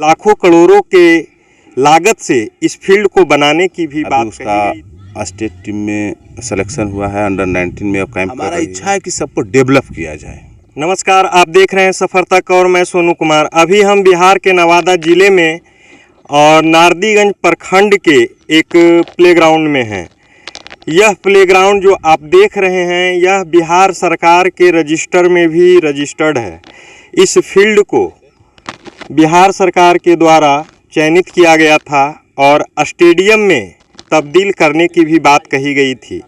लाखों करोड़ों के लागत से इस फील्ड को बनाने की भी बात कही गई। उसका स्टेट टीम में सिलेक्शन हुआ है, अंडर 19 में अब कैंप। हमारा इच्छा है कि सबको डेवलप किया जाए। नमस्कार, आप देख रहे हैं सफर तक और मैं सोनू कुमार। अभी हम बिहार के नवादा जिले में और नारदीगंज प्रखंड के एक प्लेग्राउंड में हैं। यह प्लेग्राउंड जो आप देख रहे हैं यह बिहार सरकार के रजिस्टर में भी रजिस्टर्ड है। इस फील्ड को बिहार सरकार के द्वारा चयनित किया गया था और स्टेडियम में तब्दील करने की भी बात कही गई थी।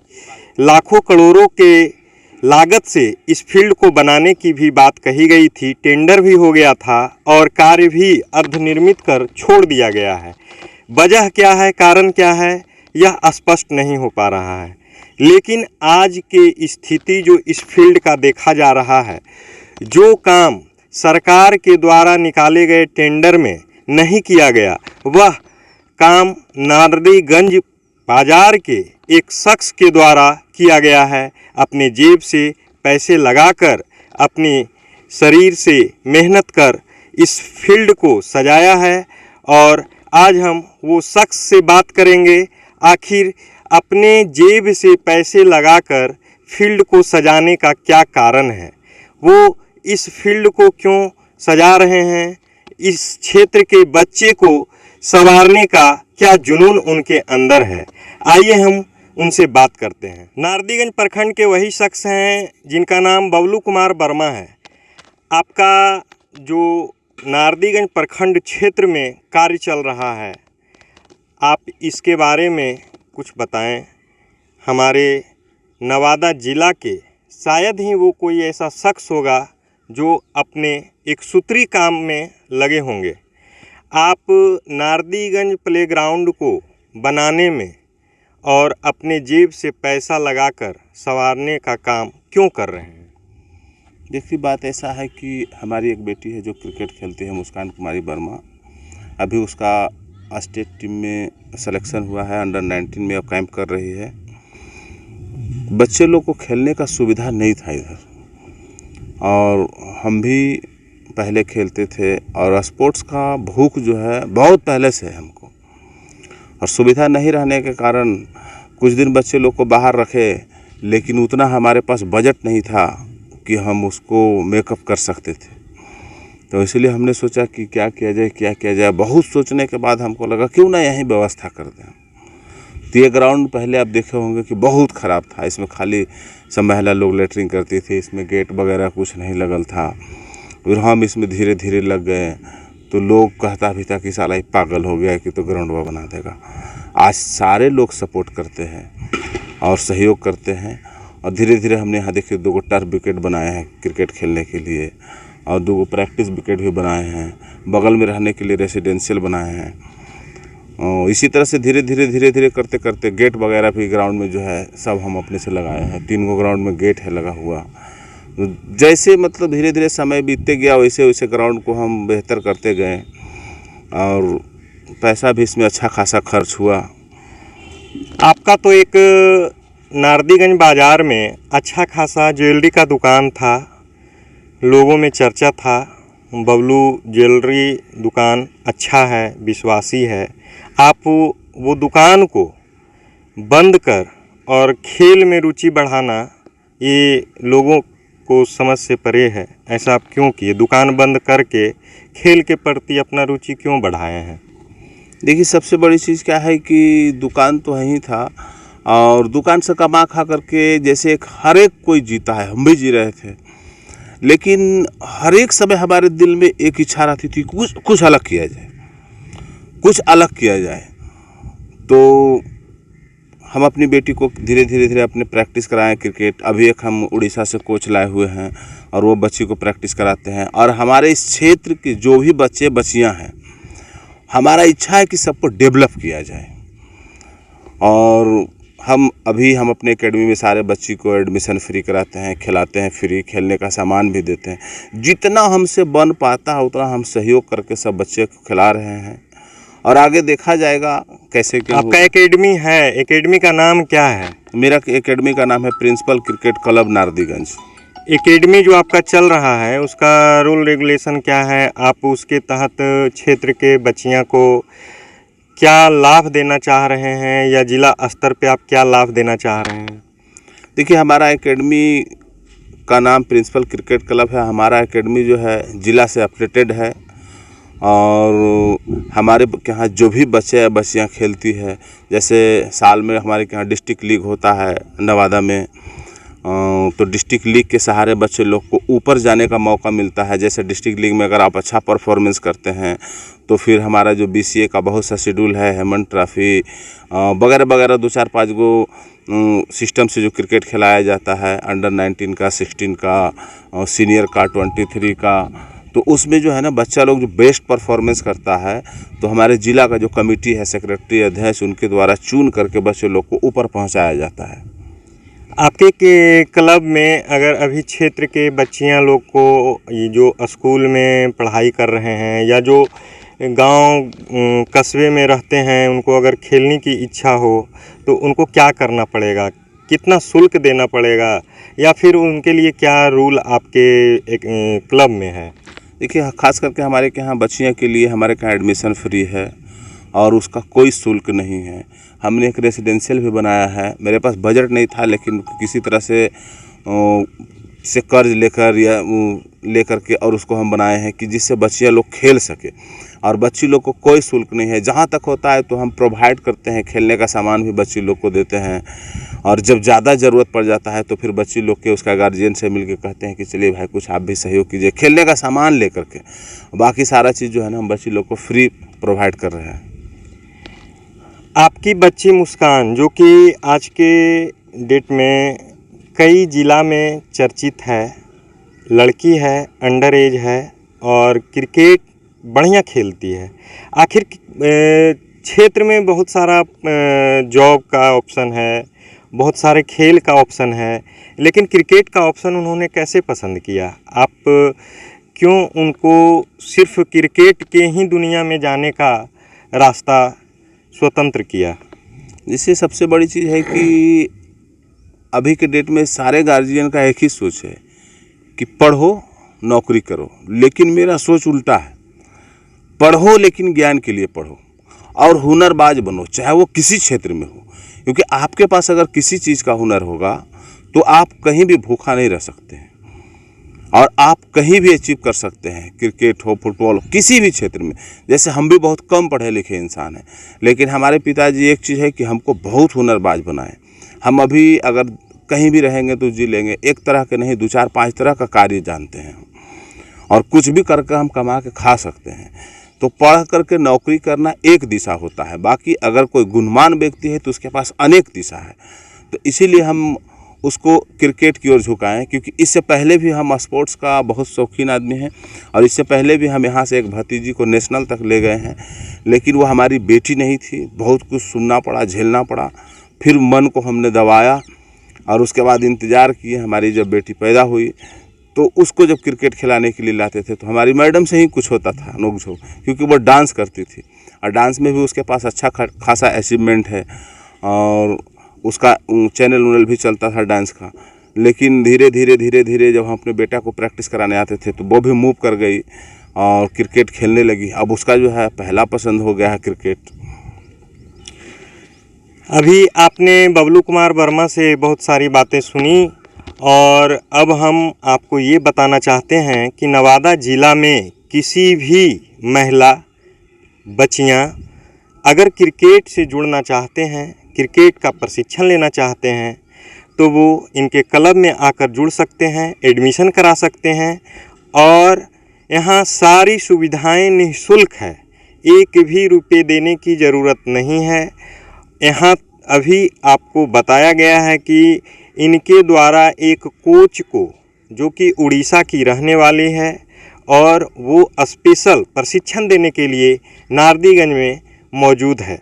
लाखों करोड़ों के लागत से इस फील्ड को बनाने की भी बात कही गई थी। टेंडर भी हो गया था और कार्य भी अर्धनिर्मित कर छोड़ दिया गया है। वजह क्या है, कारण क्या है, यह स्पष्ट नहीं हो पा रहा है। लेकिन आज के स्थिति जो इस फील्ड का देखा जा रहा है, जो काम सरकार के द्वारा निकाले गए टेंडर में नहीं किया गया, वह काम नारदीगंज बाजार के एक शख्स के द्वारा किया गया है। अपने जेब से पैसे लगाकर, अपने शरीर से मेहनत कर इस फील्ड को सजाया है और आज हम वो शख्स से बात करेंगे। आखिर अपने जेब से पैसे लगाकर फील्ड को सजाने का क्या कारण है, वो इस फील्ड को क्यों सजा रहे हैं, इस क्षेत्र के बच्चे को संवारने का क्या जुनून उनके अंदर है। आइए हम उनसे बात करते हैं। नारदीगंज प्रखंड के वही शख्स हैं जिनका नाम बबलू कुमार वर्मा है। आपका जो नारदीगंज प्रखंड क्षेत्र में कार्य चल रहा है, आप इसके बारे में कुछ बताएं। हमारे नवादा जिला के शायद ही वो कोई ऐसा शख्स होगा जो अपने एक सूत्री काम में लगे होंगे। आप नारदीगंज प्लेग्राउंड को बनाने में और अपने जेब से पैसा लगाकर संवारने का काम क्यों कर रहे हैं? देखिए, बात ऐसा है कि हमारी एक बेटी है जो क्रिकेट खेलती है, मुस्कान कुमारी वर्मा। अभी उसका स्टेट टीम में सिलेक्शन हुआ है, अंडर 19 में अब कैंप कर रही है। बच्चे लोग को खेलने का सुविधा नहीं था इधर, और हम भी पहले खेलते थे और स्पोर्ट्स का भूख जो है बहुत पहले से है हमको, और सुविधा नहीं रहने के कारण कुछ दिन बच्चे लोग को बाहर रखे, लेकिन उतना हमारे पास बजट नहीं था कि हम उसको मेकअप कर सकते थे। तो इसलिए हमने सोचा कि क्या किया जाए। बहुत सोचने के बाद हमको लगा क्यों ना यहीं व्यवस्था कर दें। तो ये ग्राउंड पहले आप देखे होंगे कि बहुत ख़राब था। इसमें खाली सब महिला लोग लेटरिंग करती थी, इसमें गेट वगैरह कुछ नहीं लगल था। फिर हम इसमें धीरे धीरे लग गए तो लोग कहता भी था कि साला ही पागल हो गया कि तो ग्राउंड बना देगा। आज सारे लोग सपोर्ट करते हैं और सहयोग करते हैं, और धीरे धीरे हमने यहाँ देखिए 2 टर्फ विकेट बनाए हैं क्रिकेट खेलने के लिए, और 2 प्रैक्टिस विकेट भी बनाए हैं। बगल में रहने के लिए रेसिडेंशियल बनाए हैं। और इसी तरह से धीरे धीरे करते करते गेट वगैरह भी ग्राउंड में जो है सब हम अपने से लगाए हैं। 3 ग्राउंड में गेट है लगा हुआ। जैसे मतलब धीरे धीरे समय बीतते गया वैसे वैसे ग्राउंड को हम बेहतर करते गए, और पैसा भी इसमें अच्छा खासा खर्च हुआ। आपका तो एक नारदीगंज बाज़ार में अच्छा खासा ज्वेलरी का दुकान था, लोगों में चर्चा था, बबलू ज्वेलरी दुकान अच्छा है, विश्वासी है। आप वो दुकान को बंद कर और खेल में रुचि बढ़ाना ये लोगों को समझ से परे है। ऐसा आप क्यों किए? दुकान बंद करके खेल के प्रति अपना रुचि क्यों बढ़ाए हैं? देखिए, सबसे बड़ी चीज़ क्या है कि दुकान तो यहीं था, और दुकान से कमा खा करके जैसे हर एक कोई जीता है, हम भी जी रहे थे। लेकिन हर एक समय हमारे दिल में एक इच्छा रहती थी कुछ अलग किया जाए, कुछ अलग किया जाए। तो हम अपनी बेटी को धीरे धीरे अपने प्रैक्टिस कराएं क्रिकेट। अभी एक हम उड़ीसा से कोच लाए हुए हैं और वो बच्ची को प्रैक्टिस कराते हैं। और हमारे इस क्षेत्र के जो भी बच्चे बच्चियां हैं, हमारा इच्छा है कि सबको डेवलप किया जाए। और हम अपने एकेडमी में सारे बच्ची को एडमिशन फ्री कराते हैं, खिलाते हैं फ्री, खेलने का सामान भी देते हैं। जितना हमसे बन पाता है उतना हम सहयोग करके सब बच्चे को खिला रहे हैं, और आगे देखा जाएगा कैसे क्या। आपका एकेडमी है, एकेडमी का नाम क्या है? मेरा एकेडमी का नाम है principal cricket club Nardiganj. Academy जो आपका चल रहा है उसका रूल रेगुलेशन क्या है? आप उसके तहत क्षेत्र के बच्चियों को क्या लाभ देना चाह रहे हैं या जिला स्तर पे आप क्या लाभ देना चाह रहे हैं? देखिए, हमारा एकेडमी का नाम प्रिंसिपल क्रिकेट क्लब है। हमारा एकेडमी जो है जिला से एफिलिएटेड है और हमारे यहाँ जो भी बच्चे या बच्चियाँ खेलती है, जैसे साल में हमारे यहाँ डिस्ट्रिक्ट लीग होता है नवादा में, तो डिस्ट्रिक्ट लीग के सहारे बच्चे लोग को ऊपर जाने का मौका मिलता है। जैसे डिस्ट्रिक्ट लीग में अगर आप अच्छा परफॉर्मेंस करते हैं तो फिर हमारा जो BCA का बहुत सा शेड्यूल है, हेमन ट्रॉफी वगैरह वगैरह 2-4-5 गो सिस्टम से जो क्रिकेट खिलाया जाता है, अंडर 19 का, 16 का, सीनियर का, 23 का, तो उसमें जो है ना बच्चा लोग जो बेस्ट परफॉर्मेंस करता है तो हमारे ज़िला का जो कमेटी है, सेक्रेटरी, अध्यक्ष, उनके द्वारा चुन करके बच्चे लोग को ऊपर पहुंचाया जाता है। आपके के क्लब में अगर अभी क्षेत्र के बच्चियां लोग को ये जो स्कूल में पढ़ाई कर रहे हैं या जो गांव कस्बे में रहते हैं उनको अगर खेलने की इच्छा हो तो उनको क्या करना पड़ेगा? कितना शुल्क देना पड़ेगा या फिर उनके लिए क्या रूल आपके एक क्लब में है? देखिए, खास करके हमारे यहाँ बच्चियों के लिए हमारे यहाँ एडमिशन फ्री है और उसका कोई शुल्क नहीं है। हमने एक रेसिडेंशियल भी बनाया है। मेरे पास बजट नहीं था लेकिन किसी तरह से कर्ज लेकर के और उसको हम बनाए हैं कि जिससे बच्चियाँ लोग खेल सके और बच्ची लोग को कोई शुल्क नहीं है। जहाँ तक होता है तो हम प्रोवाइड करते हैं, खेलने का सामान भी बच्ची लोग को देते हैं और जब ज़्यादा ज़रूरत पड़ जाता है तो फिर बच्ची लोग के उसका गार्जियन से मिलकर कहते हैं कि चलिए भाई कुछ आप भी सहयोग कीजिए, खेलने का सामान लेकर के। बाकी सारा चीज़ जो है ना हम बच्ची लोग को फ्री प्रोवाइड कर रहे हैं। आपकी बच्ची मुस्कान जो कि आज के डेट में कई ज़िला में चर्चित है, लड़की है, अंडर एज है और क्रिकेट बढ़िया खेलती है। आखिर क्षेत्र में बहुत सारा जॉब का ऑप्शन है, बहुत सारे खेल का ऑप्शन है, लेकिन क्रिकेट का ऑप्शन उन्होंने कैसे पसंद किया? आप क्यों उनको सिर्फ क्रिकेट के ही दुनिया में जाने का रास्ता स्वतंत्र किया? इससे सबसे बड़ी चीज़ है कि अभी के डेट में सारे गार्जियन का एक ही सोच है कि पढ़ो, नौकरी करो, लेकिन मेरा सोच उल्टा है। पढ़ो लेकिन ज्ञान के लिए पढ़ो और हुनरबाज बनो, चाहे वो किसी क्षेत्र में हो, क्योंकि आपके पास अगर किसी चीज़ का हुनर होगा तो आप कहीं भी भूखा नहीं रह सकते हैं और आप कहीं भी अचीव कर सकते हैं। क्रिकेट हो, फुटबॉल हो, किसी भी क्षेत्र में। जैसे हम भी बहुत कम पढ़े लिखे इंसान हैं लेकिन हमारे पिताजी एक चीज़ है कि हमको बहुत हुनरबाज बनाए। हम अभी अगर कहीं भी रहेंगे तो जी लेंगे, एक तरह के नहीं 2-4-5 तरह का कार्य जानते हैं और कुछ भी करके हम कमा के खा सकते हैं। तो पढ़ करके नौकरी करना एक दिशा होता है, बाकी अगर कोई गुणवान व्यक्ति है तो उसके पास अनेक दिशा है। तो इसीलिए हम उसको क्रिकेट की ओर झुकाएं, क्योंकि इससे पहले भी हम स्पोर्ट्स का बहुत शौकीन आदमी हैं और इससे पहले भी हम यहाँ से एक भतीजी को नेशनल तक ले गए हैं, लेकिन वो हमारी बेटी नहीं थी। बहुत कुछ सुनना पड़ा, झेलना पड़ा, फिर मन को हमने दबाया और उसके बाद इंतज़ार किए। हमारी जब बेटी पैदा हुई तो उसको जब क्रिकेट खिलाने के लिए लाते थे तो हमारी मैडम से ही कुछ होता था नोक-झोंक, क्योंकि वो डांस करती थी और डांस में भी उसके पास अच्छा खासा अचीवमेंट है और उसका चैनल उनल भी चलता था डांस का। लेकिन धीरे धीरे जब हम अपने बेटा को प्रैक्टिस कराने आते थे तो वो भी मूव कर गई और क्रिकेट खेलने लगी। अब उसका जो है पहला पसंद हो गया है क्रिकेट। अभी आपने बबलू कुमार वर्मा से बहुत सारी बातें सुनी और अब हम आपको ये बताना चाहते हैं कि नवादा ज़िला में किसी भी महिला बच्चियां अगर क्रिकेट से जुड़ना चाहते हैं, क्रिकेट का प्रशिक्षण लेना चाहते हैं तो वो इनके क्लब में आकर जुड़ सकते हैं, एडमिशन करा सकते हैं और यहाँ सारी सुविधाएं निःशुल्क है, एक भी रुपये देने की ज़रूरत नहीं है। यहाँ अभी आपको बताया गया है कि इनके द्वारा एक कोच को, जो कि उड़ीसा की रहने वाली है और वो स्पेशल प्रशिक्षण देने के लिए नारदीगंज में मौजूद है।